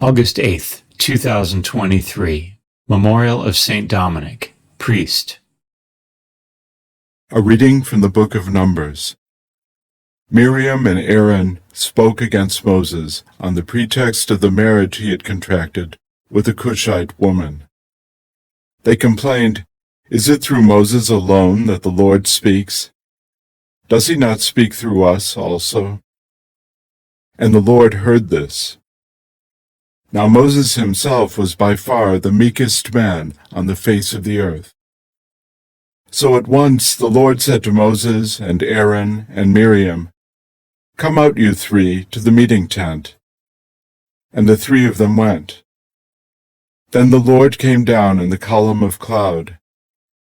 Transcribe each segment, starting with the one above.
August 8th, 2023. Memorial of St.Dominic, Priest. A reading from the Book of Numbers. Miriam and Aaron spoke against Moses on the pretext of the marriage he had contracted with a Cushite woman. They complained, "Is it through Moses alone that the Lord speaks? Does he not speak through us also?" And the Lord heard this. Now Moses himself was by far the meekest man on the face of the earth. So at once the Lord said to Moses and Aaron and Miriam, "Come out, you three, to the meeting tent." And the three of them went. Then the Lord came down in the column of cloud,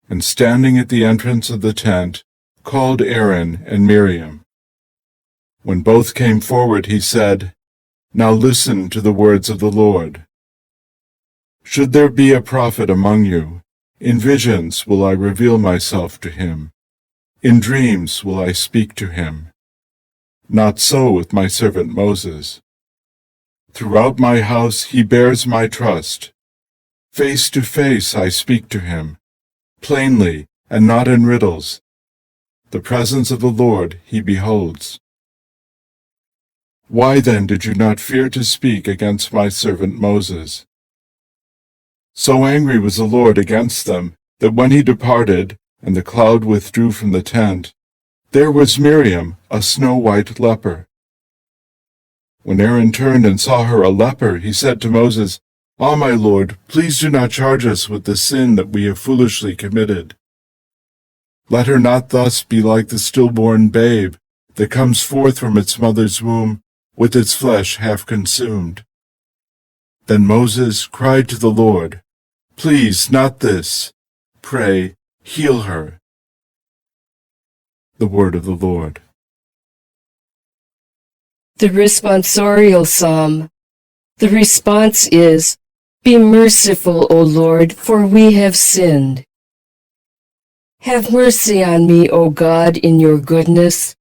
and standing at the entrance of the tent, called Aaron and Miriam. When both came forward, he said, "Now listen to the words of the Lord. Should there be a prophet among you, in visions will I reveal myself to him. In dreams will I speak to him. Not so with my servant Moses. Throughout my house he bears my trust. Face to face I speak to him, plainly and not in riddles. The presence of the Lord he beholds. Why then did you not fear to speak against my servant Moses?" So angry was the Lord against them, that when he departed, and the cloud withdrew from the tent, there was Miriam, a snow-white leper. When Aaron turned and saw her a leper, he said to Moses, "Ah, my Lord, please do not charge us with the sin that we have foolishly committed. Let her not thus be like the stillborn babe that comes forth from its mother's womb, with its flesh half consumed." Then Moses cried to the Lord, "Please, not this. Pray, heal her." The word of the Lord. The responsorial psalm. The response is, "Be merciful, O Lord, for we have sinned." Have mercy on me, O God, in your goodness.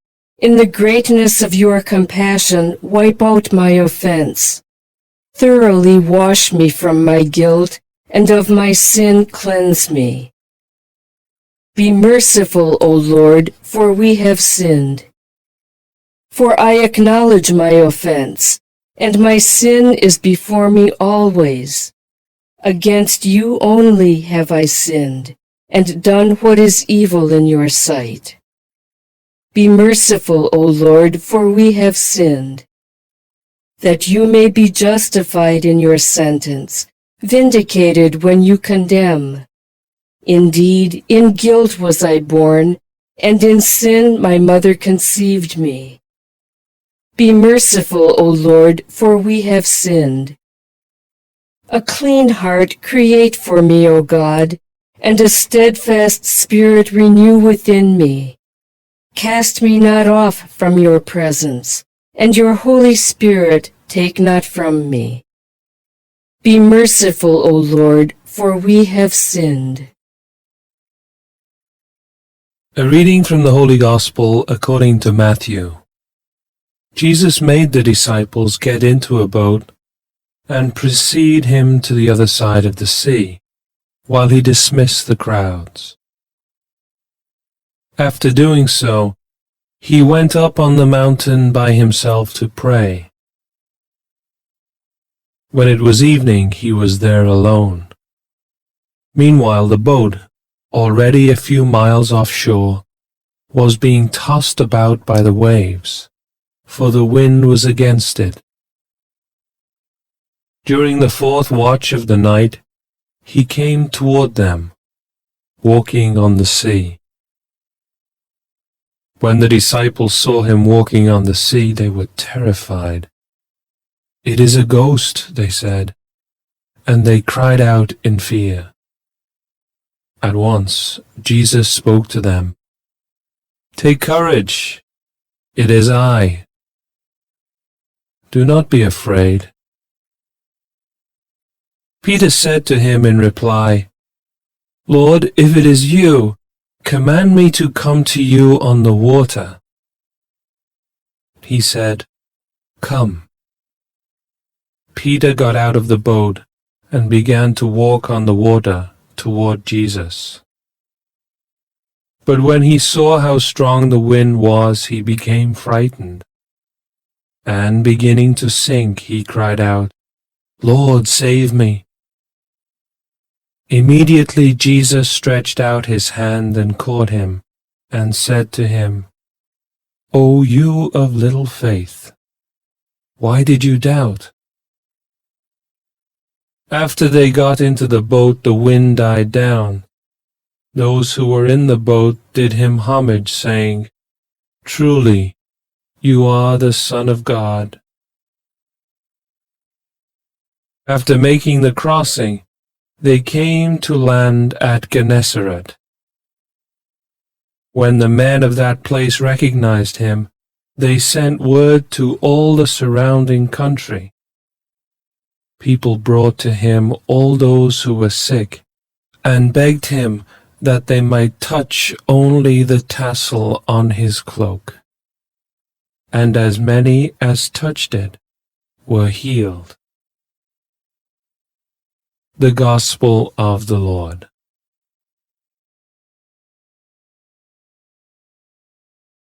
In the greatness of your compassion, wipe out my offense. Thoroughly wash me from my guilt, and of my sin cleanse me. Be merciful, O Lord, for we have sinned. For I acknowledge my offense, and my sin is before me always. Against you only have I sinned, and done what is evil in your sight. Be merciful, O Lord, for we have sinned. That you may be justified in your sentence, vindicated when you condemn. Indeed, in guilt was I born, and in sin my mother conceived me. Be merciful, O Lord, for we have sinned. A clean heart create for me, O God, and a steadfast spirit renew within me. Cast me not off from your presence, and your Holy Spirit take not from me. Be merciful, O Lord, for we have sinned. A reading from the Holy Gospel according to Matthew. Jesus made the disciples get into a boat and precede him to the other side of the sea, while he dismissed the crowds. After doing so, he went up on the mountain by himself to pray. When it was evening, he was there alone. Meanwhile, the boat, already a few miles offshore, was being tossed about by the waves, for the wind was against it. During the fourth watch of the night, he came toward them, walking on the sea. When the disciples saw him walking on the sea, they were terrified. "It is a ghost," they said, and they cried out in fear. At once Jesus spoke to them. "Take courage, it is I. Do not be afraid." Peter said to him in reply, "Lord, if it is you, command me to come to you on the water." He said, "Come." Peter got out of the boat and began to walk on the water toward Jesus. But when he saw how strong the wind was, he became frightened. And beginning to sink, he cried out, "Lord, save me!" Immediately Jesus stretched out his hand and caught him, and said to him, "O you of little faith, why did you doubt?" After they got into the boat, the wind died down. Those who were in the boat did him homage, saying, "Truly, you are the Son of God." After making the crossing, they came to land at Gennesaret. When the men of that place recognized him, they sent word to all the surrounding country. People brought to him all those who were sick, and begged him that they might touch only the tassel on his cloak. And as many as touched it were healed. The Gospel of the Lord.